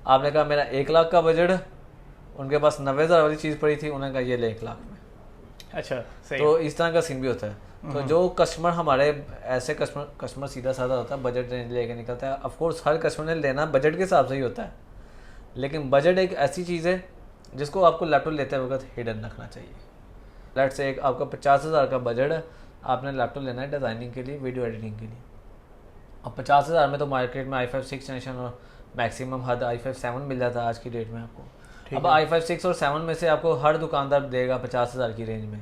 आपने कहा मेरा 1 लाख का बजट है, उनके पास 90,000 वाली चीज़ पड़ी थी, उन्होंने कहा ये ले 1 लाख में। अच्छा, सही है। तो इस तरह का सीन भी होता है। तो जो कस्टमर हमारे ऐसे कस्टमर सीधा साधा होता है, बजट रेंज लेके निकलता है। ऑफ कोर्स हर कस्टमर ने लेना बजट के हिसाब से ही होता है, लेकिन बजट एक ऐसी चीज़ है जिसको आपको लैपटॉप लेते वक्त हिडन रखना चाहिए। लेट से एक आपका 50,000 का बजट है, आपने लैपटॉप लेना है डिज़ाइनिंग के लिए, वीडियो एडिटिंग के लिए। और 50,000 में तो मार्केट में i5 6 जनरेशन और मैक्सिमम हद i5 7 मिल जाता है आज की डेट में आपको। अब i5 6 और 7 में से आपको हर दुकानदार देगा 50,000 की रेंज में।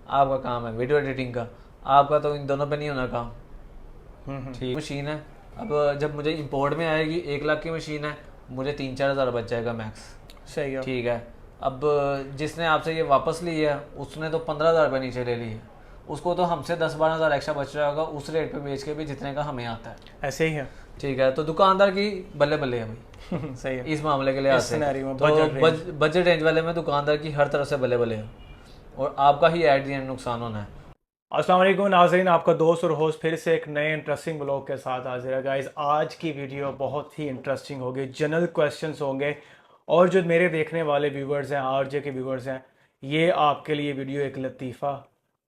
आपका काम है वीडियो एडिटिंग का, आपका तो इन दोनों पे नहीं होना काम। ठीक मशीन है, अब जब मुझे इंपोर्ट में आएगी 1 लाख की मशीन है, मुझे 3-4 हज़ार बच जाएगा मैक्स। सही है। ठीक है। अब जिसने आपसे ये वापस ली है उसने तो 15,000 रुपये नीचे ले ली है, उसको तो हमसे 10-12 हज़ार एक्स्ट्रा बच रहा होगा उस रेट पे बेच के भी जितने का हमें आता है। ऐसे ही है। ठीक है, तो दुकानदार की बल्ले बल्ले है भाई सही है। इस मामले के लिहाज इस से। सिनेरियो में तो बजट रेंज वाले में दुकानदार की हर तरफ से बल्ले बल्ले है, और आपका ही एट दी एंड नुकसान होना है। अस्सलाम वालेकुम नाज़रीन, आपका दोस्त और होस्ट फिर से एक नए इंटरेस्टिंग ब्लॉग के साथ हाजिर है। गाइस, आज की वीडियो बहुत ही इंटरेस्टिंग होगी। जनरल क्वेश्चंस होंगे, और जो मेरे देखने वाले व्यूवर्स हैं, आरजे के व्यूवर्स हैं, ये आपके लिए वीडियो एक लतीफ़ा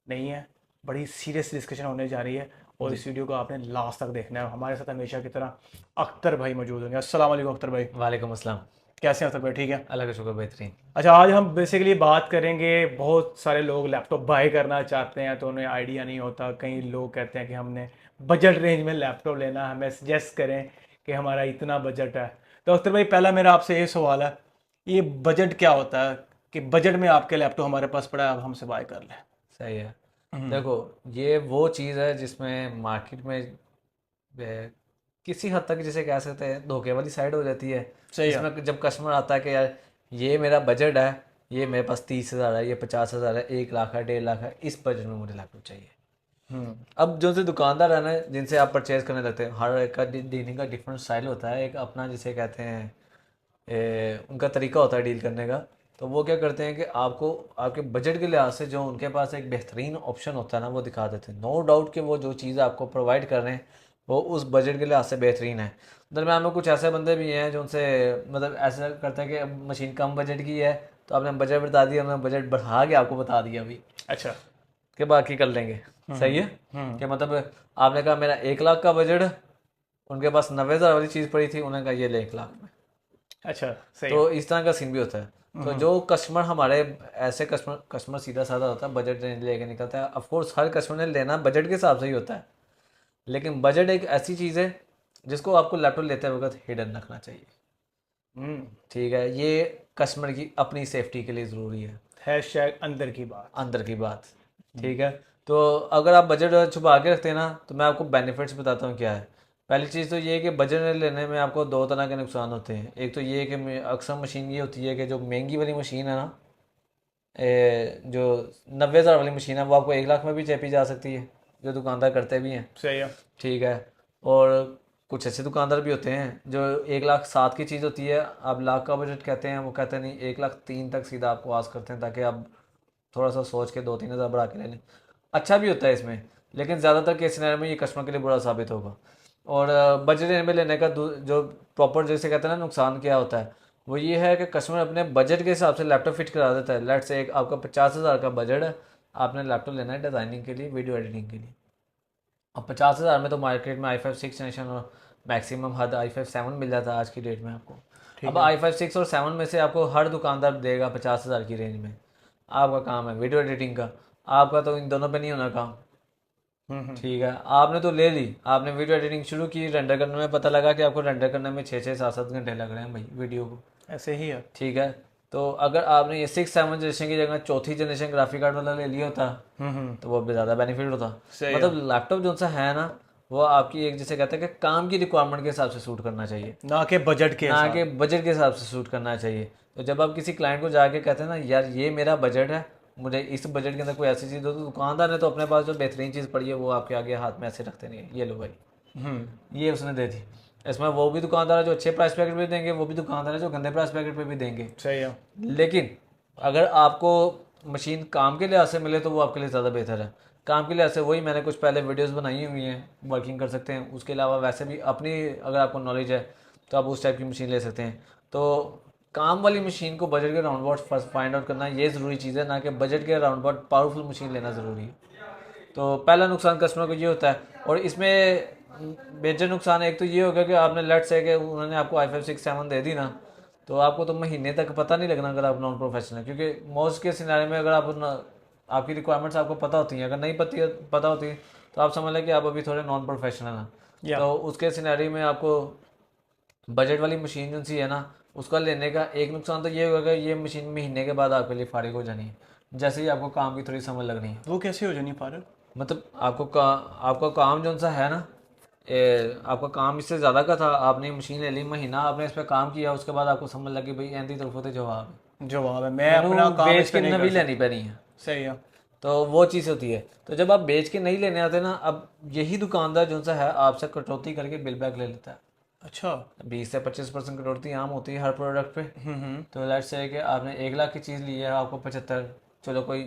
नहीं है, बड़ी सीरियस डिस्कशन होने जा रही है। और इस वीडियो को आपने लास्ट तक देखना है। हमारे साथ हमेशा की तरह अख्तर भाई मौजूद होंगे। अस्सलाम वालेकुम अख्तर भाई। वालेकुम अस्सलाम। कैसे हैं अख्तर भाई? ठीक है। अल्लाह का शुक्र, बेहतरीन। अच्छा, आज हम बेसिकली बात करेंगे, बहुत सारे लोग लैपटॉप बाय करना चाहते हैं तो उन्हें आइडिया नहीं होता। कई लोग कहते हैं कि हमने बजट रेंज में लैपटॉप लेना, हमें सजेस्ट करें कि हमारा इतना बजट है। तो अख्तर भाई, पहला मेरा आपसे ये सवाल है, ये बजट क्या होता है कि बजट में आपके लैपटॉप हमारे पास पड़ा है, आप हमसे बाय कर लें? सही है। देखो, ये वो चीज़ है जिसमें मार्केट में किसी हद तक जिसे कह सकते हैं धोखे वाली साइड हो जाती है। सही है। इसमें जब कस्टमर आता है कि यार ये मेरा बजट है, ये मेरे पास 30,000 है, ये 50,000 है, 1 लाख है, 1.5 लाख है, इस बजट में मुझे लैपटॉप चाहिए। अब जो से दुकानदार है ना जिनसे आप परचेज करने लगते हैं, हर एक का डीलिंग का डिफरेंट स्टाइल होता है। एक अपना जिसे कहते हैं उनका तरीका होता है डील करने का। तो वो क्या करते हैं कि आपको आपके बजट के लिहाज से जो उनके पास एक बेहतरीन ऑप्शन होता है ना वो दिखा देते हैं। नो डाउट कि वो जो चीज़ आपको प्रोवाइड कर रहे हैं वो उस बजट के लिहाज से बेहतरीन है। दरम्यान में कुछ ऐसे बंदे भी हैं जो उनसे मतलब ऐसा करते हैं कि अब मशीन कम बजट की है तो आपने बजट बता दिया, हमने बजट बढ़ा के आपको बता दिया अभी अच्छा। कि बाकी कर लेंगे। सही है कि मतलब आपने कहा मेरा 1 लाख का बजट है, उनके पास 90,000 वाली चीज़ पड़ी थी, उन्होंने कहा ये ले 1 लाख में। अच्छा, सही है। तो इस तरह का सीन भी होता है। तो जो कस्टमर हमारे ऐसे कस्टमर सीधा साधा होता है, बजट रेंज लेके निकलता है। ऑफ कोर्स हर कस्टमर ने लेना बजट के हिसाब से ही होता है, लेकिन बजट एक ऐसी चीज़ है जिसको आपको लैपटॉप लेते वक्त हिडन रखना चाहिए। ठीक है, ये कस्टमर की अपनी सेफ्टी के लिए ज़रूरी है। हैशटैग अंदर की बात। अंदर की बात। ठीक है, तो अगर आप बजट छुपा के रखते हैं ना तो मैं आपको बेनिफिट्स बताता हूँ क्या है। पहली चीज़ तो ये है कि बजट लेने में आपको दो तरह के नुकसान होते हैं। एक तो ये है कि अक्सर मशीन ये होती है कि जो महंगी वाली मशीन है ना, जो 90,000 वाली मशीन है वो आपको 1 लाख में भी चेपी जा सकती है, जो दुकानदार करते भी हैं। सही है। ठीक है, और कुछ ऐसे दुकानदार भी होते हैं जो 1,07,000 की चीज़ होती है, आप लाख का बजट कहते हैं, वो कहते हैं नहीं 1,03,000 तक सीधा आपको आस करते हैं ताकि आप थोड़ा सा सोच के 2-3 हज़ार बढ़ा के ले लें। अच्छा भी होता है इसमें, लेकिन ज़्यादातर केस सिनेरियो में ये कस्टमर के लिए बुरा साबित होगा। और बजट में लेने का जो प्रॉपर जैसे कहते हैं ना नुकसान क्या होता है, वो ये है कि कस्टमर अपने बजट के हिसाब से लैपटॉप फिट करा देता है। लेट से एक आपका 50,000 का बजट है, आपने लैपटॉप लेना है डिज़ाइनिंग के लिए, वीडियो एडिटिंग के लिए। अब 50,000 में तो मार्केट में i5 6 जनरेशन और मैक्सिमम हद i5 7 मिल जाता है आज की डेट में आपको। अब i5 6 और 7 में से आपको हर दुकानदार देगा 50,000 की रेंज में। आपका काम है वीडियो एडिटिंग का, आपका तो इन दोनों पे नहीं होना काम। ठीक है, आपने तो ले ली, आपने वीडियो एडिटिंग शुरू की, रेंडर करने में पता लगा कि आपको रेंडर करने में 6-6 7-7 घंटे लग रहे हैं भाई वीडियो को। ऐसे ही है। ठीक है, तो अगर आपने ये 6-7 जनरेशन की जगह चौथी जनरेशन ग्राफिक कार्ड वाला ले लिया होता तो वो भी ज़्यादा बेनिफिट होता। मतलब लैपटॉप जो सा है ना वो आपकी एक जिसे कहते हैं कि काम की रिक्वायरमेंट के हिसाब से सूट करना चाहिए, ना कि बजट के ना हिसाब। कि बजट के हिसाब से सूट करना चाहिए। तो जब आप किसी क्लाइंट को जाके कहते हैं ना यार ये मेरा बजट है, मुझे इस बजट के अंदर कोई ऐसी चीज़ हो, तो दुकानदार ने तो अपने पास जो बेहतरीन चीज़ पड़ी है वो आपके आगे हाथ में ऐसे रखते नहीं है, ये लो भाई ये उसने दे दी। इसमें वो भी दुकानदार है जो अच्छे प्राइस पैकेट पे देंगे, वो भी दुकानदार है जो गंदे प्राइस पैकेट पे भी देंगे। सही है। लेकिन अगर आपको मशीन काम के लिहाज से मिले तो वो आपके लिए ज़्यादा बेहतर है। काम के लिहाज से वही मैंने कुछ पहले वीडियोस बनाई हुई हैं, वर्किंग कर सकते हैं। उसके अलावा वैसे भी अपनी अगर आपको नॉलेज है तो आप उस टाइप की मशीन ले सकते हैं। तो काम वाली मशीन को बजट के round about first find out करना ये ज़रूरी चीज़ है, ना कि बजट के राउंड अबाउट पावरफुल मशीन लेना ज़रूरी है। तो पहला नुकसान कस्टमर को ये होता है, और इसमें मेजर नुकसान एक तो ये होगा कि आपने लेट से कि उन्होंने आपको i5-6-7 दे दी ना, तो आपको तो महीने तक पता नहीं लगना अगर आप नॉन प्रोफेशनल है, क्योंकि मोस्ट के सिनारे में अगर आपकी रिक्वायरमेंट्स आपको पता होती हैं, अगर नहीं पता होती तो आप समझ लें कि आप अभी थोड़े नॉन प्रोफेशनल हैं। या तो उसके सिनारी में आपको बजट वाली मशीन जो सी है ना, उसका लेने का एक नुकसान तो ये होगा कि ये मशीन महीने के बाद आपके लिए फारिग हो जानी है, जैसे ही आपको काम की थोड़ी समझ लगनी है। वो कैसे हो जानी फारग? मतलब आपका काम जो सा है ना, आपका काम इससे ज़्यादा का था, आपने मशीन ले ली, महीना आपने इस पर काम किया, उसके बाद आपको समझ लगी भाई एंदी तरफों तो जवाब है, जवाब है, मैं मैंने अपना काम बेच इस पे के नहीं कर नवी सकता। लेनी पैनी है। सही है। तो वो चीज़ होती है। तो जब आप बेच के नहीं लेने आते ना, अब यही दुकानदार जो सा है आपसे कटौती करके बिल बैक ले लेता है। अच्छा। 20 से 25% कटौती आम होती है हर प्रोडक्ट पे। हम्म। तो लेट्स से कि आपने 1 लाख की चीज़ ली है, आपको 75, चलो कोई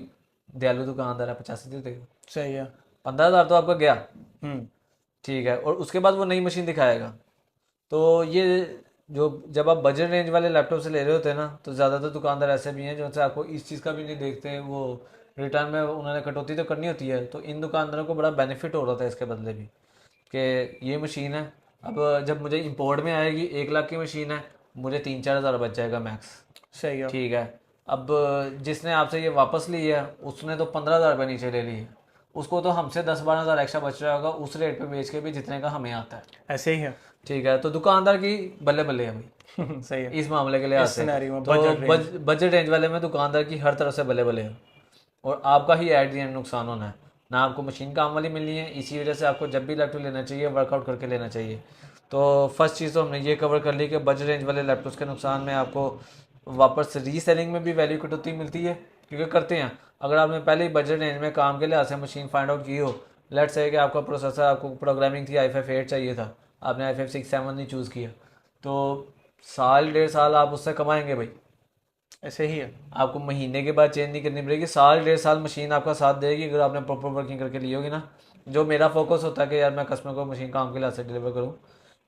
दयालु दुकानदार है 85 दे देगा, सही है। 15,000 तो आपका गया। हम्म। ठीक है, और उसके बाद वो नई मशीन दिखाएगा। तो ये जो जब आप बजट रेंज वाले लैपटॉप से ले रहे होते हैं ना, तो ज़्यादातर दुकानदार ऐसे भी हैं जो से आपको इस चीज़ का भी नहीं देखते, वो रिटर्न में उन्होंने कटौती तो करनी होती है, तो इन दुकानदारों को बड़ा बेनिफिट हो रहा था इसके बदले भी, कि ये मशीन है, अब जब मुझे इंपोर्ट में आएगी 1 लाख की मशीन है, मुझे 3-4 हज़ार बच जाएगा मैक्स। सही है। ठीक है, अब जिसने आपसे ये वापस ली है उसने तो 15,000 रुपये नीचे ले ली है, उसको तो हमसे 10-12 हज़ार एक्स्ट्रा बच रहा होगा उस रेट पे बेच के भी जितने का हमें आता है। ऐसे ही है। ठीक है, तो दुकानदार की बल्ले बल्ले है भाई सही है। इस मामले के लिहाज इस से। सिनेरियो में तो बजट रेंज। बजट रेंज वाले में दुकानदार की हर तरफ से बल्ले बल्ले है, और आपका ही एट दी एंड नुकसान होना है ना। आपको मशीन काम वाली मिलनी है, इसी वजह से आपको जब भी लैपटॉप लेना चाहिए वर्कआउट करके लेना चाहिए। तो फर्स्ट चीज़ तो हमने ये कवर कर ली कि बजट रेंज वाले लैपटॉप्स के नुकसान में आपको वापस रीसेलिंग में भी वैल्यू कटौती मिलती है, क्योंकि करते हैं अगर आपने पहले ही बजट रेंज में काम के लिहाज से मशीन फाइंड आउट की हो, लेट्स से कि आपका प्रोसेसर, आपको प्रोग्रामिंग थी i5-8 चाहिए था, आपने i5-6-7 नहीं चूज़ किया, तो साल 1.5 साल आप उससे कमाएंगे भाई। ऐसे ही है। आपको महीने के बाद चेंज नहीं करनी पड़ेगी, साल 1.5 साल मशीन आपका साथ देगी अगर आपने प्रॉपर वर्किंग करके ली होगी ना। जो मेरा फोकस होता है कि यार मैं कस्टमर को मशीन काम के लिहाज से डिलीवर करूँ,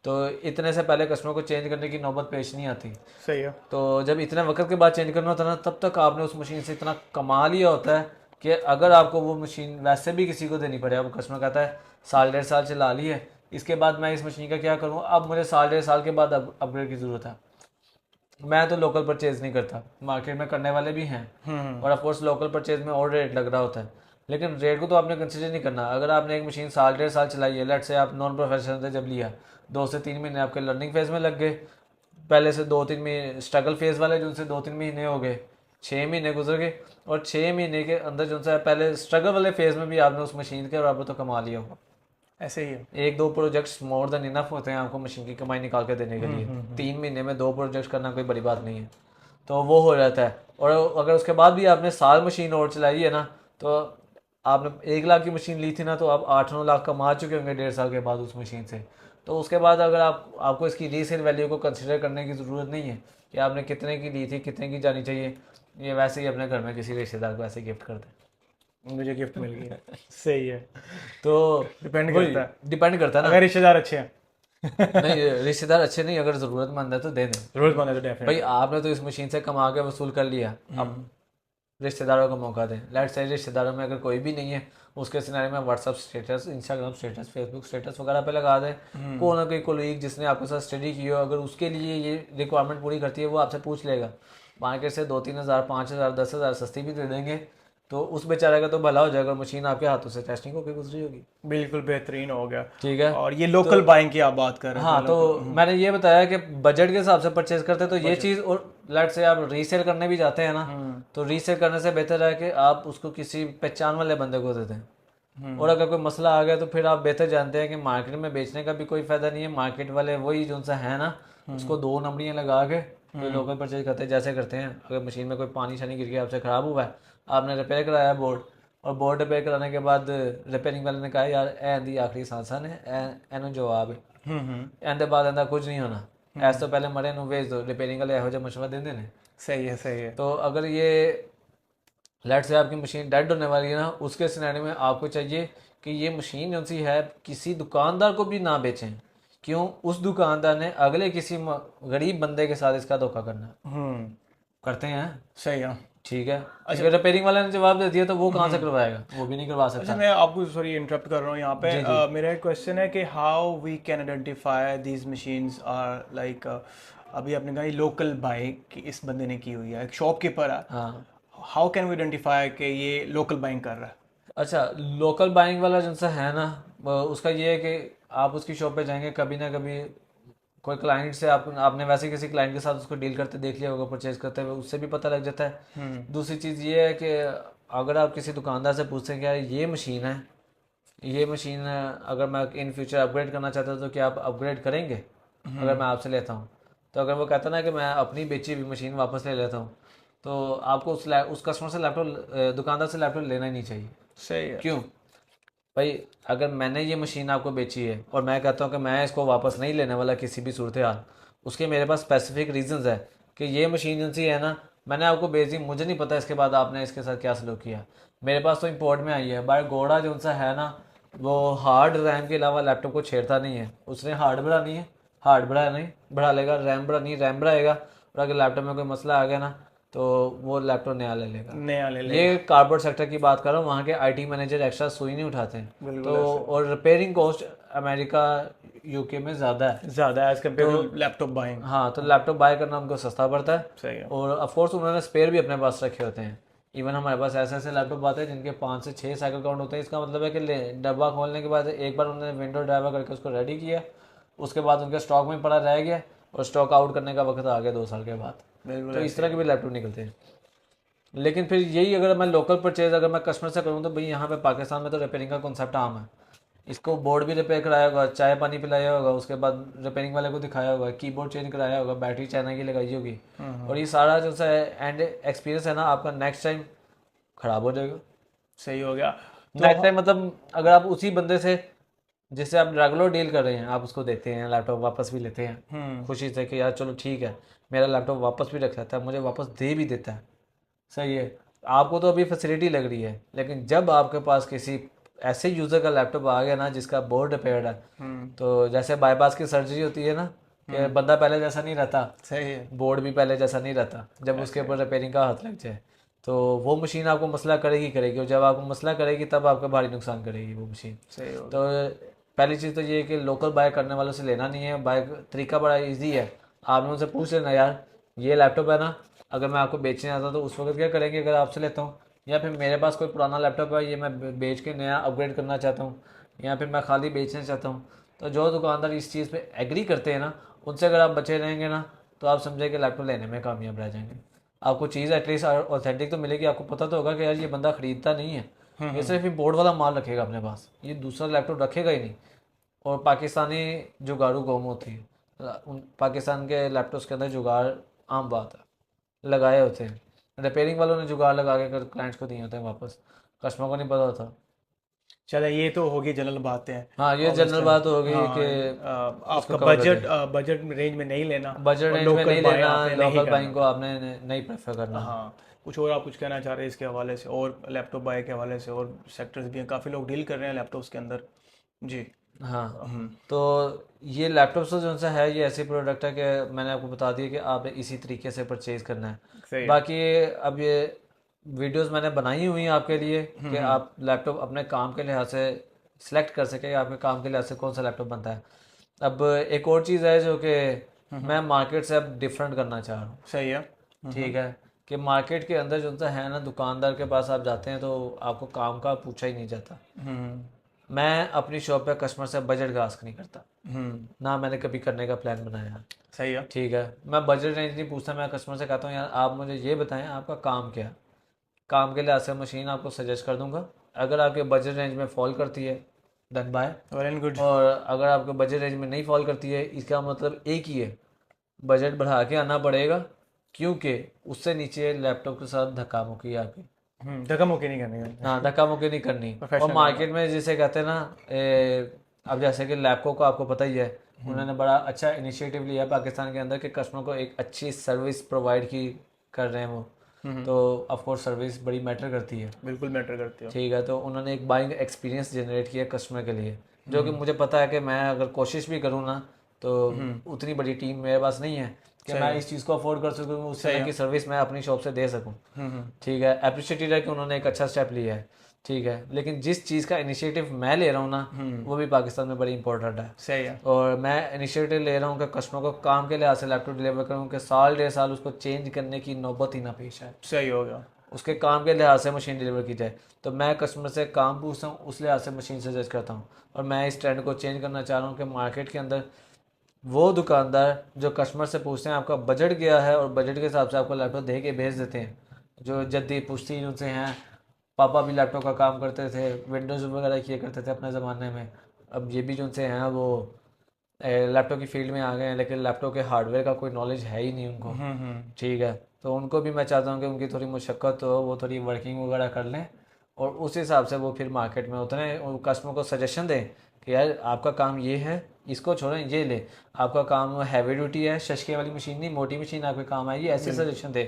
तो इतने से पहले कस्टमर को चेंज करने की नौबत पेश नहीं आती। सही है। तो जब इतने वक्त के बाद चेंज करना होता है ना, तब तक आपने उस मशीन से इतना कमा लिया होता है कि अगर आपको वो मशीन वैसे भी किसी को देनी पड़े, अब कस्टमर कहता है साल 1.5 साल चला ली है, इसके बाद मैं इस मशीन का क्या करूँ, अब मुझे साल 1.5 साल के बाद अपग्रेड की ज़रूरत है, मैं तो लोकल परचेज नहीं करता, मार्केट में करने वाले भी हैं, और ऑफकोर्स लोकल परचेज में और रेट लग रहा होता है, लेकिन रेट को तो आपने कंसिडर नहीं करना। अगर आपने एक मशीन साल 1.5 साल चलाई है, लेट से आप नॉन प्रोफेशनल थे, जब लिया 2 से 3 महीने आपके लर्निंग फेज में लग गए, पहले से 2-3 महीने स्ट्रगल फेज वाले जो उनसे 2-3 महीने हो गए, 6 महीने गुजर गए, और 6 महीने के अंदर जो सा पहले स्ट्रगल वाले फेज में भी आपने उस मशीन के बराबर तो कमा लिया होगा। ऐसे ही है। 1-2 प्रोजेक्ट्स मोर देन इनफ होते हैं आपको मशीन की कमाई निकाल के देने के लिए। 3 महीने में 2 प्रोजेक्ट्स करना कोई बड़ी बात नहीं है, तो वो हो जाता है। और अगर उसके बाद भी आपने साल मशीन और चलाई है ना, तो आपने 1 लाख की मशीन ली थी ना, तो आप 8-9 लाख कमा चुके होंगे 1.5 साल के बाद उस मशीन से। तो उसके बाद अगर आपको इसकी रीसेल वैल्यू को कंसिडर करने की ज़रूरत नहीं है कि आपने कितने की ली थी, कितने की जानी चाहिए, ये वैसे ही अपने घर में किसी रिश्तेदार को ऐसे गिफ्ट कर दें। मुझे गिफ्ट मिल गई। सही है। तो डिपेंड करता है, डिपेंड करता है ना। अगर रिश्तेदार अच्छे हैं। नहीं, रिश्तेदार अच्छे नहीं, अगर ज़रूरतमंद है तो दे दें। जरूरतमंद है तो डेफिनेट। भाई आपने तो इस मशीन से कमा के वसूल कर लिया, अब रिश्तेदारों को मौका दें। लेट्स से रिश्तेदारों में अगर कोई भी नहीं है, उसके सिनारे में WhatsApp status, Instagram status, Facebook status वगैरह पे लगा दें। कोई ना कोई कोलीग जिसने आपके साथ स्टडी की हो, अगर उसके लिए ये रिक्वायरमेंट पूरी करती है, वो आपसे पूछ लेगा, मार्केट से 2-3 हज़ार, 5 हज़ार, 10 हज़ार सस्ती भी दे देंगे, तो उस बेचारे का तो भला हो जाएगा, मशीन आपके हाथों से टेस्टिंग होकर गुजरी होगी। बिल्कुल बेहतरीन हो गया। ठीक है, और ये लोकल बाइंग की आप बात कर रहे थे। हाँ, तो मैंने ये बताया कि बजट के हिसाब से परचेज करते हैं तो ये चीज़, और लेट से आप रीसेल करने भी जाते हैं ना, तो रीसेल करने से बेहतर है कि आप उसको किसी पहचान वाले बंदे को दे दें। और अगर कोई मसला आ गया तो फिर आप बेहतर जानते हैं कि मार्केट में बेचने का भी कोई फायदा नहीं है, मार्केट वाले वही जो सा है ना, उसको 2 नंबरियाँ लगा के तो लोकल परचेज करते हैं। जैसे करते हैं, अगर मशीन में कोई पानी शानी गिर गया, आपसे ख़राब हुआ है, आपने रिपेयर कराया बोर्ड, और बोर्ड रिपेयर कराने के बाद रिपेयरिंग वाले ने कहा यार एंदी आखिरी सांसा ने एनु जवाब एंदे बाद एंदा कुछ नहीं होना, ऐस तो पहले मरे नु भेज दो, रिपेयरिंग वाले एहो जिहा मशवरा देंदे ने। सही है। सही है। तो अगर ये लेट से आपकी मशीन डेड होने वाली है ना, उसके सिनेरियो में आपको चाहिए कि ये मशीन जो सी है किसी दुकानदार को भी ना बेचें, क्यों उस दुकानदार ने अगले किसी गरीब बंदे के साथ इसका धोखा करना है? करते हैं। सही है। ठीक है, अगर रिपेयरिंग वाले ने जवाब दे दिया तो वो कहाँ से करवाएगा? वो भी नहीं करवा अच्छा, सकता। मैं आपको सॉरी इंटरप्ट कर रहा हूँ यहाँ पे। जी जी। मेरा एक क्वेश्चन है कि how we can identify these machines are like, अभी आपने कहा लोकल बाइंग कि इस बंदे ने की हुई है, एक शॉपकीपर है, हाँ, हाउ कैन वी आइडेंटिफाई कि ये लोकल बाइंग कर रहा है? अच्छा, लोकल बाइंग वाला जिनसा है ना, उसका ये है कि आप उसकी शॉप पे जाएंगे कभी ना कभी, कोई क्लाइंट से आपने वैसे ही किसी क्लाइंट के साथ उसको डील करते देख लिया होगा, परचेज करते हुए, उससे भी पता लग जाता है। दूसरी चीज़ ये है कि अगर आप किसी दुकानदार से पूछते हैं कि यार ये मशीन है, ये मशीन अगर मैं इन फ्यूचर अपग्रेड करना चाहता हूँ तो क्या आप अपग्रेड करेंगे अगर मैं आपसे लेता हूँ? तो अगर वो कहता ना कि मैं अपनी बेची हुई मशीन वापस ले लेता हूँ, तो आपको उस कस्टमर से लैपटॉप, दुकानदार से लैपटॉप लेना ही नहीं चाहिए। सही है। क्यों भाई? अगर मैंने ये मशीन आपको बेची है और मैं कहता हूँ कि मैं इसको वापस नहीं लेने वाला किसी भी सूरत हाल, उसके मेरे पास स्पेसिफिक रीजंस है कि ये मशीन जिनसी है ना, मैंने आपको बेच दी, मुझे नहीं पता इसके बाद आपने इसके साथ क्या सलूक किया। मेरे पास तो इंपोर्ट में आई है, बाय घोड़ा जो सा है ना, वो हार्ड रैम के अलावा लैपटॉप को छेड़ता नहीं है। उसने हार्ड बढ़ानी है, हार्ड बढ़ा नहीं बढ़ा लेगा, रैम बढ़ानी है, रैम बढ़ाएगा, और अगर लैपटॉप में कोई मसला आ गया ना तो वो लैपटॉप नया ले लेगा। नया ले लेगा। ये कार्डबोर्ड सेक्टर की बात कर रहा हूँ, वहाँ के आईटी मैनेजर एक्स्ट्रा सुई नहीं उठाते हैं। बिल्कुल तो ऐसे और रिपेयरिंग कॉस्ट अमेरिका यूके में ज़्यादा है। ज़्यादा एज कम्पेयर तो टू लैपटॉप बाइंग। हाँ, तो लैपटॉप बाय करना हमको सस्ता पड़ता है। सही है। और ऑफकोर्स उन्होंने स्पेयर भी अपने पास रखे होते हैं। इवन हमारे पास ऐसे ऐसे लैपटॉप आते हैं जिनके 5 से 6 साइकिल काउंट होते हैं। इसका मतलब है कि डब्बा खोलने के बाद एक बार उन्होंने विंडो ड्राइवर करके उसको रेडी किया, उसके बाद उनके स्टॉक में पड़ा रह गया और स्टॉक आउट करने का वक्त आ गया 2 साल के बाद। बिल्कुल तो इस ऐसे तरह के भी लैपटॉप निकलते हैं। लेकिन फिर यही अगर मैं लोकल परचेज अगर मैं कस्टमर से करूँ तो भाई यहाँ पे पाकिस्तान में तो रिपेयरिंग का कॉन्सेप्ट आम है। इसको बोर्ड भी रिपेयर कराया होगा, चाय पानी पिलाया होगा, उसके बाद रिपेयरिंग वाले को दिखाया होगा, कीबोर्ड चेंज कराया होगा, बैटरी चाइना की लगाई होगी, और ये सारा जो सा एंड एक्सपीरियंस है ना आपका नेक्स्ट टाइम खराब हो जाएगा। सही हो गया। तो नेक्स्ट टाइम मतलब अगर आप उसी बंदे से जिससे आप रेगुलर डील कर रहे हैं, आप उसको देते हैं लैपटॉप, वापस भी लेते हैं खुशी से कि यार चलो ठीक है, मेरा लैपटॉप वापस भी रख लेता है, मुझे वापस दे भी देता है, सही है, आपको तो अभी फैसिलिटी लग रही है। लेकिन जब आपके पास किसी ऐसे यूज़र का लैपटॉप आ गया ना जिसका बोर्ड रिपेयर्ड है, तो जैसे बाईपास की सर्जरी होती है ना, कि बंदा पहले जैसा नहीं रहता, सही है। बोर्ड भी पहले जैसा नहीं रहता, जब उसके ऊपर रिपेयरिंग का हाथ लग जाए तो वो मशीन आपको मसला करेगी करेगी, और जब आपको मसला करेगी तब आपका भारी नुकसान करेगी वो मशीन। सही हो तो पहली चीज़ तो ये है कि लोकल बाय करने वालों से लेना नहीं है। बाय तरीका बड़ा इजी है, आपने उनसे पूछ लेना यार ये लैपटॉप है ना, अगर मैं आपको बेचने आता तो उस वक्त क्या करेंगे अगर आपसे लेता हूँ, या फिर मेरे पास कोई पुराना लैपटॉप है ये मैं बेच के नया अपग्रेड करना चाहता हूँ, या फिर मैं खाली बेचना चाहता हूँ। तो जो दुकानदार इस चीज़ पे एग्री करते हैं ना, उनसे अगर आप बचे रहेंगे ना, तो आप समझे कि लैपटॉप लेने में कामयाब रह जाएंगे। आपको चीज़ एटलीस्ट ऑथेंटिक तो मिलेगी, आपको पता तो होगा कि यार ये बंदा खरीदता नहीं है, ये सिर्फ बोर्ड वाला माल रखेगा अपने पास, ये दूसरा लैपटॉप रखेगा ही नहीं। और पाकिस्तानी जुगाड़ू कौम होती है, उन पाकिस्तान के लैपटॉप्स के अंदर जुगाड़ आम बात है, लगाए होते हैं। रिपेयरिंग वालों ने जुगाड़ लगा के क्लाइंट्स को दिए होते हैं वापस, कस्टमर को नहीं पता होता। चलो, ये तो होगी जनरल बातें। हाँ, ये जनरल ऑब्वियसली। बात हो गई हाँ, कि इसको आपका कवर कर बजट दे। बजट रेंज में नहीं लेना, बजट और रेंज में लोकल नहीं बाय लेना, आपने नहीं लोकल बाइंग करना। को आपने नहीं प्रेफर करना। हाँ, कुछ और आप कुछ कहना चाह रहे हैं इसके हवाले से, और लैपटॉप बाय के हवाले से, और सेक्टर्स भी हैं, काफ़ी लोग डील कर रहे हैं लैपटॉप्स के अंदर। जी। हाँ, हम्म। तो ये लैपटॉप से जो सा है ये ऐसी प्रोडक्ट है कि मैंने आपको बता दिया कि आप इसी तरीके से परचेज करना है। सही है। बाकी अब ये वीडियोस मैंने बनाई हुई हैं आपके लिए कि आप लैपटॉप अपने काम के लिहाज से सिलेक्ट कर सकें, आपके काम के लिहाज से कौन सा लैपटॉप बनता है। अब एक और चीज़ है जो कि मैं मार्केट से अब डिफरेंट करना चाह रहा हूँ। सही है। ठीक है, कि मार्केट के अंदर जो सा है ना, दुकानदार के पास आप जाते हैं तो आपको काम का पूछा ही नहीं जाता। हम्म। मैं अपनी शॉप पे कस्टमर से बजट का आस्क नहीं करता, हम्म। ना मैंने कभी करने का प्लान बनाया। सही है। ठीक है, मैं बजट रेंज नहीं पूछता, मैं कस्टमर से कहता हूँ यार आप मुझे ये बताएं आपका काम क्या है, काम के लिहाज से मशीन आपको सजेस्ट कर दूंगा। अगर आपके बजट रेंज में फॉल करती है then by, well and good. और अगर आपके बजट रेंज में नहीं फॉल करती है इसका मतलब एक ही है, बजट बढ़ा के आना पड़ेगा, क्योंकि उससे नीचे लैपटॉप के साथ धक्का मुक्की है आपकी। धक्का मुक्की नहीं करनी है। हाँ, धक्का मुक्की नहीं करनी। और प्रोफेशनल मार्केट में जिसे कहते हैं ना, अब जैसे कि लैपको को आपको पता ही है, उन्होंने बड़ा अच्छा इनिशिएटिव लिया पाकिस्तान के अंदर कि कस्टमर को एक अच्छी सर्विस प्रोवाइड की कर रहे हैं वो। तो ऑफ कोर्स सर्विस बड़ी मैटर करती है। बिल्कुल मैटर करती हो। ठीक है, तो उन्होंने एक बाइंग एक्सपीरियंस जनरेट किया कस्टमर के लिए जो कि मुझे पता है कि मैं अगर कोशिश भी करूँ ना तो उतनी बड़ी टीम मेरे पास नहीं है कि मैं इस चीज़ को अफोर्ड कर सकूँ, उस तरह की सर्विस मैं अपनी शॉप से दे सकूँ। ठीक है, अप्रिशिएटेड है कि उन्होंने एक अच्छा स्टेप लिया है। ठीक है, लेकिन जिस चीज़ का इनिशिएटिव मैं ले रहा हूँ ना वो भी पाकिस्तान में बड़ी इंपॉर्टेंट है। सही है। और मैं इनिशिएटिव ले रहा हूँ कि कस्टमर को काम के लिहाज से लैपटॉप डिलीवर करूँ कि साल 1.5 साल उसको चेंज करने की नौबत ही ना पेश आए, सही हो गया। उसके काम के लिहाज से मशीन डिलीवर की जाए। तो मैं कस्टमर से काम पूछता हूँ, उस लिहाज से मशीन सजेस्ट करता हूँ। और मैं इस ट्रेंड को चेंज करना चाह रहा हूँ कि मार्केट के अंदर वो दुकानदार जो कस्टमर से पूछते हैं आपका बजट क्या है और बजट के हिसाब से आपको लैपटॉप दे के भेज देते हैं, जो जद्दी पुश्ती उनसे हैं। पापा भी लैपटॉप का काम करते थे, विंडोज़ वगैरह किए करते थे अपने ज़माने में। अब ये भी जो उनसे हैं वो लैपटॉप की फील्ड में आ गए हैं, लेकिन लैपटॉप के हार्डवेयर का कोई नॉलेज है ही नहीं उनको। ठीक है, तो उनको भी मैं चाहता हूँ कि उनकी थोड़ी मुशक्क़त हो, वो थोड़ी वर्किंग वगैरह कर लें और उस हिसाब से वो फिर मार्केट में उतरे, कस्टमर को सजेशन दें कि यार आपका काम ये है, इसको छोड़ें ये ले, आपका काम हैवी ड्यूटी है, शशके वाली मशीन नहीं, मोटी मशीन आपके काम आएगी, ऐसे सजेशन दे।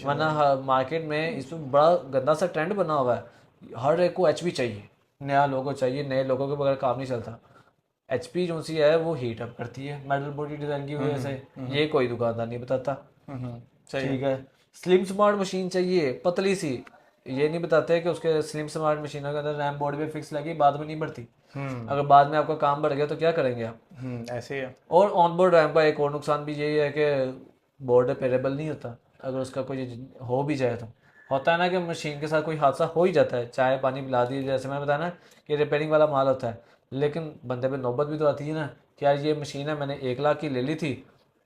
वरना मार्केट में इसमें बड़ा गंदा सा ट्रेंड बना हुआ है, हर एक को एचपी चाहिए, नया लोगो चाहिए, नए लोगों के बगैर काम नहीं चलता। एचपी जो सी है वो हीट अप करती है मेटल बॉडी डिज़ाइन की वजह से, ये कोई दुकानदार नहीं बताता। ठीक है, स्लिम स्मार्ट मशीन चाहिए पतली सी, ये नहीं बताते कि उसके स्लिम स्मार्ट मशीनों के अंदर रैम बोर्ड पे फिक्स लगी, बाद में नहीं बढ़ती। अगर बाद में आपका काम बढ़ गया तो क्या करेंगे आप। ऐसे ही है। और ऑन बोर्ड रैम का एक और नुकसान भी यही है कि बोर्ड रिपेयरेबल नहीं होता, अगर उसका कोई हो भी जाए तो। होता है ना कि मशीन के साथ कोई हादसा हो ही जाता है, चाय पानी पिला दी, जैसे मैं बताया ना कि रिपेयरिंग वाला माल होता है, लेकिन बंदे पे नौबत भी तो आती है ना कि यार ये मशीन है, मैंने 1 लाख की ले ली थी,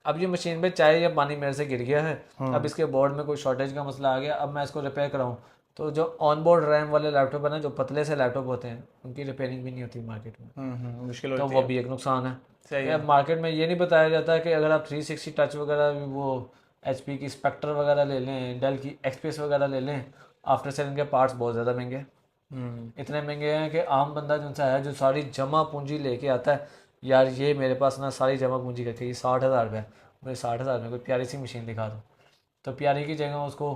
अब ये मशीन पे चाय या पानी मेरे से गिर गया है, अब इसके बोर्ड में कोई शॉर्टेज का मसला आ गया, अब मैं इसको रिपेयर कराऊँ। तो जो ऑन बोर्ड रैम वाले लैपटॉप है ना, जो पतले से लैपटॉप होते हैं, उनकी रिपेयरिंग भी नहीं होती मार्केट में। मुश्किल तो होती वो है। भी एक नुकसान है। सही यार है। मार्केट में ये नहीं बताया जाता है कि अगर आप 360 टच वगैरह भी वो एचपी की स्पेक्टर वगैरह ले लें, डेल की एक्सपीएस वगैरह ले लें, आफ्टर सेलिंग के पार्ट्स बहुत ज़्यादा महंगे हैं। इतने महंगे हैं कि आम बंदा जिनसे है, जो सारी जमा पूंजी लेके आता है, यार ये मेरे पास ना सारी जमा पूंजी करके ये 60,000 रुपये, मुझे 60,000 में कोई प्यारी सी मशीन दिखा दो, तो प्यारी की जगह उसको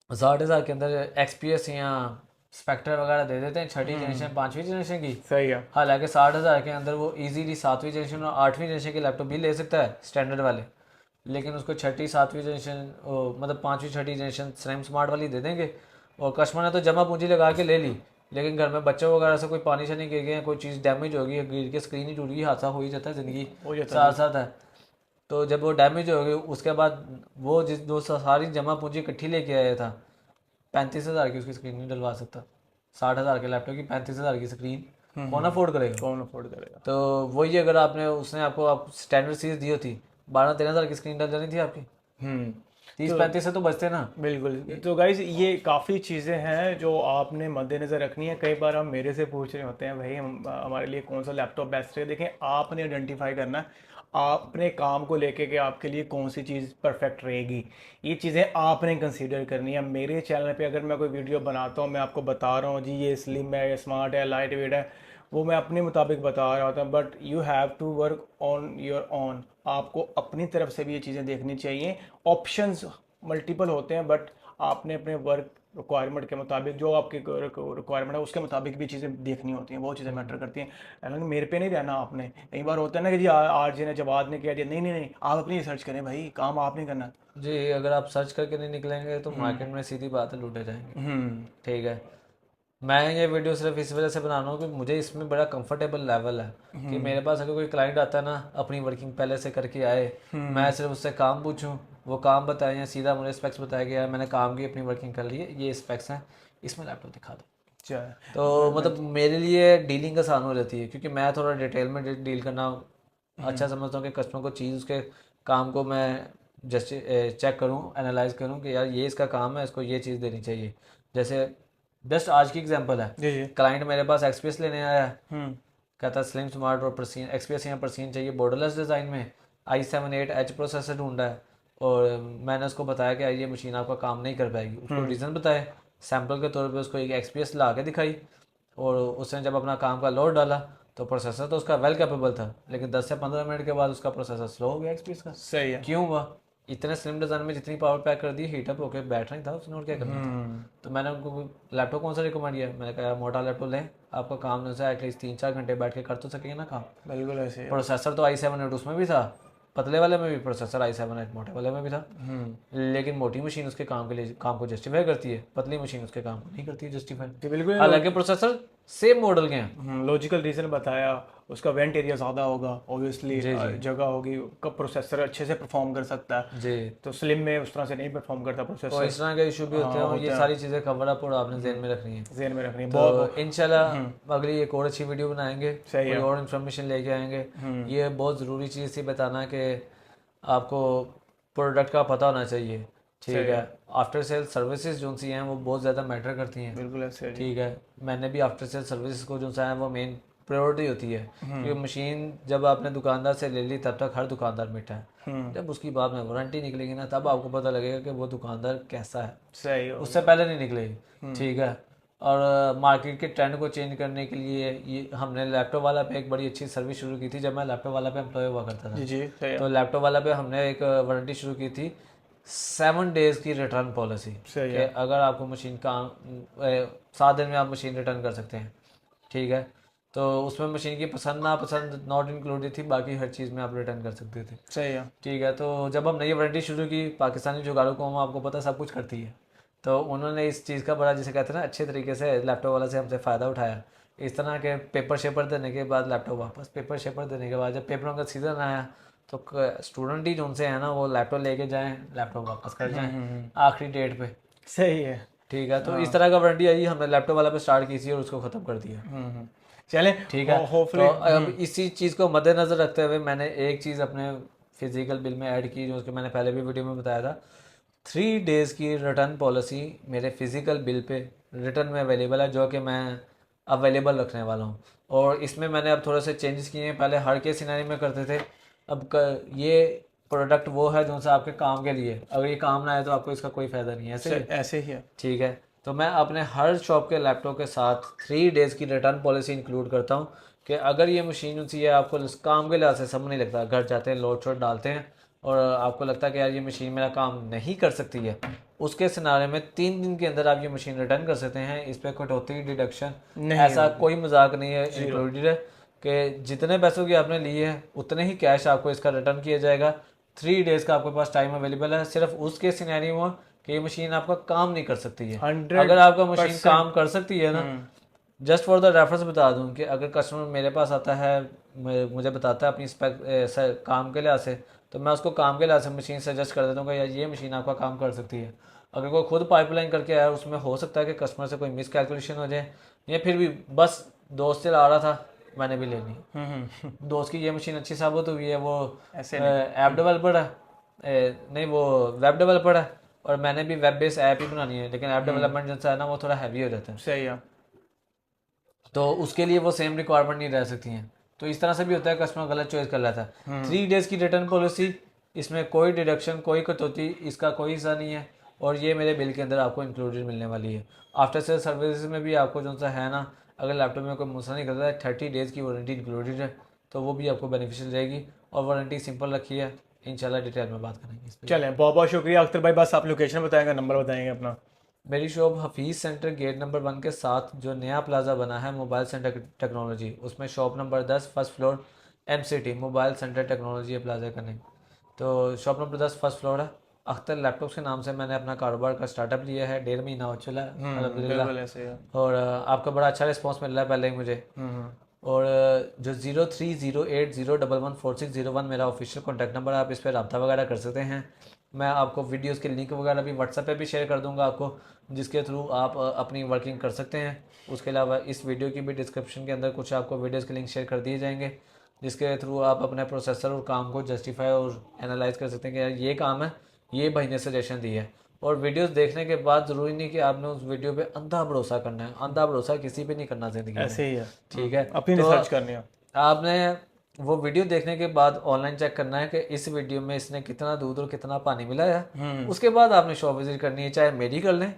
60,000 के अंदर एक्सपीएस या स्पेक्टर वगैरह दे देते हैं, छठी जनरेशन 5वीं जनरेशन की। सही है। हालांकि 60,000 के अंदर वो इजीली 7वीं जनरेशन और 8वीं जनरेशन के लैपटॉप भी ले सकता है स्टैंडर्ड वाले, लेकिन उसको छठी 7वीं जनरेशन मतलब 5वीं 6ठी जनरेशन स्लैम स्मार्ट वाली दे देंगे। और कस्टमर ने तो जमा पूंजी लगा के ले ली, लेकिन घर में बच्चों वगैरह से कोई पानी शानी गिर गया, कोई चीज़ डैमेज हो गई, गिर के स्क्रीन ही टूट गई, हादसा हो ही जाता है, ज़िंदगी साथ साथ है। तो जब वो डैमेज हो गई उसके बाद वो जिस दो सारी जमा पूंजी इकट्ठी लेके आया था, 35,000 की उसकी स्क्रीन नहीं डलवा सकता। 60,000 के लैपटॉप की 35,000 की स्क्रीन कौन अफोर्ड करेगा। कौन अफोर्ड करेगा। तो वही अगर आपने उसने आपको आप स्टैंडर्ड सीरीज दी होती, 12-13,000 की स्क्रीन डल जानी थी आपकी, 30-35 से तो बचते ना। बिल्कुल। तो गाइज ये काफ़ी चीज़ें हैं जो आपने मद्देनज़र रखनी है। कई बार हम मेरे से पूछ रहे होते हैं भाई हमारे लिए कौन सा लैपटॉप बेस्ट है। देखें, आपने आइडेंटिफाई करना है आपने काम को लेके कि आपके लिए कौन सी चीज़ परफेक्ट रहेगी, ये चीज़ें आपने कंसीडर करनी है। मेरे चैनल पे अगर मैं कोई वीडियो बनाता हूँ, मैं आपको बता रहा हूँ जी ये स्लिम है, ये स्मार्ट है, लाइट वेट है, वो मैं अपने मुताबिक बता रहा होता हूँ, but you have to work on your own. आपको अपनी तरफ से भी ये चीज़ें देखनी चाहिए। ऑप्शंस मल्टीपल होते हैं, बट आपने अपने वर्क रिक्वायरमेंट के मुताबिक, जो आपकी रिक्वायरमेंट है उसके मुताबिक भी चीज़ें देखनी होती हैं, बहुत चीज़ें मैटर करती हैं। हालांकि मेरे पे नहीं रहना आपने। कई बार होता है ना कि जी आज जी ने जवाब ने किया दिया, नहीं नहीं नहीं, आप अपनी रिसर्च करें भाई, काम आप नहीं करना। जी, अगर आप सर्च करके नहीं निकलेंगे तो मार्केट में सीधी बात है लूटे जाएंगे। ठीक है, मैं ये वीडियो सिर्फ इस वजह से बना रहा हूँ कि मुझे इसमें बड़ा कंफर्टेबल लेवल है कि मेरे पास अगर कोई क्लाइंट आता है ना, अपनी वर्किंग पहले से करके आए, मैं सिर्फ उससे काम पूछूं, वो काम बताए या सीधा मुझे स्पेक्स बताया कि यार मैंने काम की अपनी वर्किंग कर ली है, ये स्पेक्स हैं, इसमें लैपटॉप दिखा दो। अच्छा। तो मतलब मेरे लिए डीलिंग आसान हो जाती है, क्योंकि मैं थोड़ा डिटेल में डील करना अच्छा समझता हूँ कि कस्टमर को चीज़ उसके काम को मैं जस्ट चेक करूँ, एनालाइज करूँ कि यार ये इसका काम है, इसको ये चीज़ देनी चाहिए। जैसे जस्ट आज की एग्जांपल है, जी जी। क्लाइंट मेरे पास एक्सपीएस लेने आया है, कहता है स्लिम स्मार्ट और प्रसीन एक्सपीएस या प्रसीन चाहिए, बॉर्डरलेस डिज़ाइन में, i7-8H प्रोसेसर ढूंढा है। और मैंने उसको बताया कि ये मशीन आपका काम नहीं कर पाएगी, उसको रीज़न बताए, सैम्पल के तौर पे उसको एक एक्सपीएस ला के दिखाई, और उसने जब अपना काम का लोड डाला तो प्रोसेसर तो उसका वेल कैपेबल था, लेकिन 10 से 15 मिनट के बाद उसका प्रोसेसर स्लो हो गया एक्सपीएस का। सही है। क्यों हुआ? इतने स्लिम डिज़ाइन में जितनी पावर पैक कर दी, हीटअप होकर बैठ नहीं था उसने, और क्या करना था। तो मैंने उनको लैपटॉप कौन सा रिकमेंड किया, मैंने कहा मोटा लैपटॉप लें, आपका काम जो है एटलीस्ट 3-4 घंटे बैठ के कर तो सकेंगे ना काम। बिल्कुल ऐसे ही। प्रोसेसर तो i7 उसमें भी था, पतले वाले में भी प्रोसेसर i7 मोटे वाले में भी था, लेकिन मोटी मशीन उसके काम के लिए काम को जस्टिफाई करती है, पतली मशीन उसके काम को नहीं करती है जस्टिफाई। बिल्कुल हालांकि प्रोसेसर सेम मॉडल के हैं। लॉजिकल रीज़न बताया, उसका वेंट एरिया ज़्यादा होगा, ऑब्वियसली जी जी जगह होगी, कब प्रोसेसर अच्छे से परफॉर्म कर सकता है। जी। तो स्लिम में उस तरह से नहीं परफॉर्म करता तो प्रोसेसर। इस तरह के इशू भी होते हैं, और ये सारी चीज़ें कवर अप और आपने ज़हन में रखनी है। ज़हन में रखनी है तो इंशाल्लाह अगली एक और अच्छी वीडियो बनाएंगे, सही कोई है। और इन्फॉर्मेशन लेके आएंगे। ये बहुत ज़रूरी चीज़ थी बताना कि आपको प्रोडक्ट का पता होना चाहिए, ठीक सही है। आफ्टर सेल सर्विसेज जो सी हैं वो बहुत ज़्यादा मैटर करती हैं, बिल्कुल ऐसे है जी। ठीक है। मैंने भी आफ्टर सेल सर्विसेज को जो सा है वो मेन प्रायोरिटी होती है, क्योंकि मशीन जब आपने दुकानदार से ले ली तब तक हर दुकानदार मीठा है, जब उसकी बाद में वारंटी निकलेगी ना तब आपको पता लगेगा कि वो दुकानदार कैसा है, सही हो। उससे पहले नहीं निकलेगी, ठीक है। और मार्केट के ट्रेंड को चेंज करने के लिए ये हमने लैपटॉप वाला पे एक बड़ी अच्छी सर्विस शुरू की थी, जब मैं लैपटॉप वाला पे एम्प्लॉय हुआ करता था। जी जी सही है। तो लैपटॉप वाला पे हमने एक वारंटी शुरू की थी, 7 डेज की रिटर्न पॉलिसी, सही कि है। अगर आपको मशीन का 7 दिन में आप मशीन रिटर्न कर सकते हैं, ठीक है। तो उसमें मशीन की पसंद ना पसंद नॉट इंक्लूडेड थी, बाकी हर चीज़ में आप रिटर्न कर सकते थे, सही है। ठीक है। तो जब हमने ये वारंटी शुरू की, पाकिस्तानी जुगाड़ू कौम आपको पता सब कुछ करती है, तो उन्होंने इस चीज़ का बड़ा, जिसे कहते हैं ना, अच्छे तरीके से लैपटॉप वाला से हमसे फ़ायदा उठाया। इस तरह के पेपर शेपर देने के बाद लैपटॉप वापस, पेपर शेपर देने के बाद जब पेपरों का सीज़न आया तो स्टूडेंट ही जो उनसे है ना वो लैपटॉप लेके जाएं, लैपटॉप वापस कर जाएं आखिरी डेट पे, सही है। ठीक है। तो इस तरह का वारंटी आई, हमने लैपटॉप वाला पे स्टार्ट की थी और उसको ख़त्म कर दिया, चलें ठीक है। होपफुली। तो अब इसी चीज़ को मद्देनज़र रखते हुए मैंने एक चीज़ अपने फिजिकल बिल में ऐड की, जो कि मैंने पहले भी वीडियो में बताया था। 3 डेज़ की रिटर्न पॉलिसी मेरे फिजिकल बिल पे रिटर्न में अवेलेबल है, जो कि मैं अवेलेबल रखने वाला हूँ। और इसमें मैंने अब थोड़े से चेंजेस किए हैं, पहले हर के सिनेरियो में करते थे, अब ये प्रोडक्ट वो है जो सा आपके काम के लिए, अगर ये काम ना आए तो आपको इसका कोई फ़ायदा नहीं है, ऐसे ही? ऐसे ही है। ठीक है। तो मैं अपने हर शॉप के लैपटॉप के साथ 3 डेज़ की रिटर्न पॉलिसी इंक्लूड करता हूँ, कि अगर ये मशीन सी है आपको काम के लिहाज से समझ नहीं लगता, घर जाते हैं लोड शोड डालते हैं और आपको लगता है कि यार ये मशीन मेरा काम नहीं कर सकती है, उसके सिनारे में 3 दिन के अंदर आप ये मशीन रिटर्न कर सकते हैं। इस पर कटौती डिडक्शन ऐसा कोई मजाक नहीं है, इंक्लूडेड है कि जितने पैसों की आपने लिए हैं उतने ही कैश आपको इसका रिटर्न किया जाएगा। 3 डेज़ का आपके पास टाइम अवेलेबल है, सिर्फ उसके सिनेरियो में कि ये मशीन आपका काम नहीं कर सकती है। अगर आपका मशीन काम कर सकती है ना, जस्ट फॉर द रेफरेंस बता दूं कि अगर कस्टमर मेरे पास आता है, मुझे बताता है अपनी स्पेक काम के लिहाज से, तो मैं उसको काम के लिहाज से मशीन सजेस्ट कर देता हूँ कि यार ये मशीन आपका काम कर सकती है। अगर कोई खुद पाइपलाइन करके आया, उसमें हो सकता है कि कस्टमर से कोई मिस कैलकुलेशन हो जाए, या फिर भी बस दोस्त से आ रहा था मैंने भी लेनी, दोस्त की ये मशीन अच्छी साबित हुई है, वो ऐप डेवलपर है, नहीं वो वेब डेवलपर है, और मैंने भी वेब बेस्ड ऐप ही बनानी है, लेकिन ऐप डेवलपमेंट जैसा है ना वो थोड़ा हैवी हो जाता है, सही है। तो उसके लिए वो सेम रिक्वायरमेंट नहीं रह सकती हैं। तो इस तरह से भी होता है, कस्टमर गलत चॉइस कर लेता है। 3 डेज़ की रिटर्न पॉलिसी, इसमें कोई डिडक्शन कोई कटौती इसका कोई हिस्सा नहीं है, और ये मेरे बिल के अंदर आपको इंक्लूडेड मिलने वाली है। आफ्टर सेल सर्विस में भी आपको जो सा है ना, अगर लैपटॉप में कोई मसला नहीं करता है, 30 डेज़ की वारंटी इंक्लूडेड है, तो वो भी आपको बेनिफिशियल रहेगी। और वारंटी सिंपल रखी है, इंशाल्लाह डिटेल में बात करेंगे इस पर। चलें, बहुत बहुत शुक्रिया अख्तर भाई। बस आप लोकेशन बताएंगे, नंबर बताएंगे अपना। मेरी shop Hafeez centre gate number 1 के साथ जो नया प्लाजा बना है मोबाइल सेंटर टेक्नोलॉजी, उसमें shop number 10 first floor MCT mobile centre technology है प्लाजा का नेम। तो शॉप नंबर 10 फर्स्ट फ्लोर है। अख्तर लैपटॉप्स के नाम से मैंने अपना कारोबार का स्टार्टअप लिया है, 1.5 महीना हो चला है अल्हम्दुलिल्लाह, और आपका बड़ा अच्छा रिस्पॉन्स मिल रहा है पहले ही मुझे। और जो 0308011460 मेरा ऑफिशियल कॉन्टैक्ट नंबर है, आप इस पर रब्ता वगैरह कर सकते हैं। मैं आपको वीडियोस के लिंक वगैरह भी व्हाट्सएप पे भी शेयर कर दूंगा आपको, जिसके थ्रू आप अपनी वर्किंग कर सकते हैं। उसके अलावा इस वीडियो की भी डिस्क्रिप्शन के अंदर कुछ आपको वीडियोस के लिंक शेयर कर दिए जाएंगे, जिसके थ्रू आप अपने प्रोसेसर और काम को जस्टिफाई और एनालाइज कर सकते हैं कि यार ये काम है, ये भाई ने सजेशन दी है। और वीडियोस देखने के बाद ज़रूरी नहीं कि आपने उस वीडियो पे अंधा भरोसा करना है, अंधा भरोसा किसी पे नहीं करना ज़िंदगी में, ऐसे ही है। ठीक है। अपनी तो रिसर्च करनी है। आपने वो वीडियो देखने के बाद ऑनलाइन चेक करना है कि इस वीडियो में इसने कितना दूध और कितना पानी मिलाया है। उसके बाद आपने शॉप विजिट करनी है, चाहे मेरी कर लें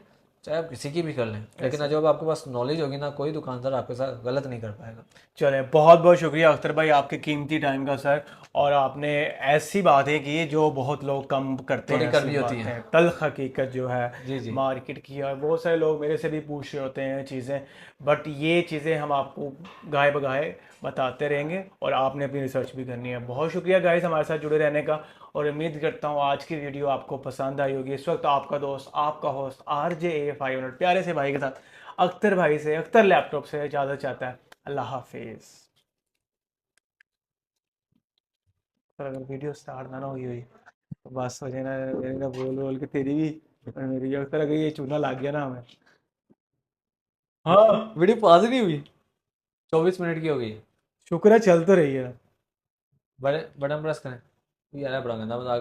चाहे आप किसी की भी कर लें, लेकिन जब आपके पास नॉलेज होगी ना, कोई दुकानदार आपके साथ गलत नहीं कर पाएगा। चलें, बहुत बहुत शुक्रिया अख्तर भाई आपके कीमती टाइम का सर। और आपने ऐसी बातें की जो बहुत लोग कम करते थोड़ी हैं, कड़वी ऐसी होती है। बातें तल्ख हकीकत जो है जी जी। मार्केट की। और बहुत सारे लोग मेरे से भी पूछ रहे होते हैं चीज़ें, बट ये चीज़ें हम आपको गाए बगाए बताते रहेंगे और आपने अपनी रिसर्च भी करनी है। बहुत शुक्रिया गाइस हमारे साथ जुड़े रहने का, और उम्मीद करता हूँ आज की वीडियो आपको पसंद आई होगी। इस वक्त आपका दोस्त, आपका होस्ट RJ 500 प्यारे से भाई के साथ अख्तर भाई से, अख्तर लैपटॉप से इजाज़त चाहता है। अल्लाह हाफिज़। पर अगर वीडियो स्टार्ट ना हुई हुई तो बस हो जाए ना, मेरे ना बोल बोल के तेरी भी और मेरी भी। अगर अगर ये चूना लग गया ना हमें। हाँ, वीडियो पॉज ही नहीं हुई, 24 मिनट की हो गई। शुक्र है चल तो रही है। बड़े बटन प्रेस करें। यार बड़ा गंदा मजाक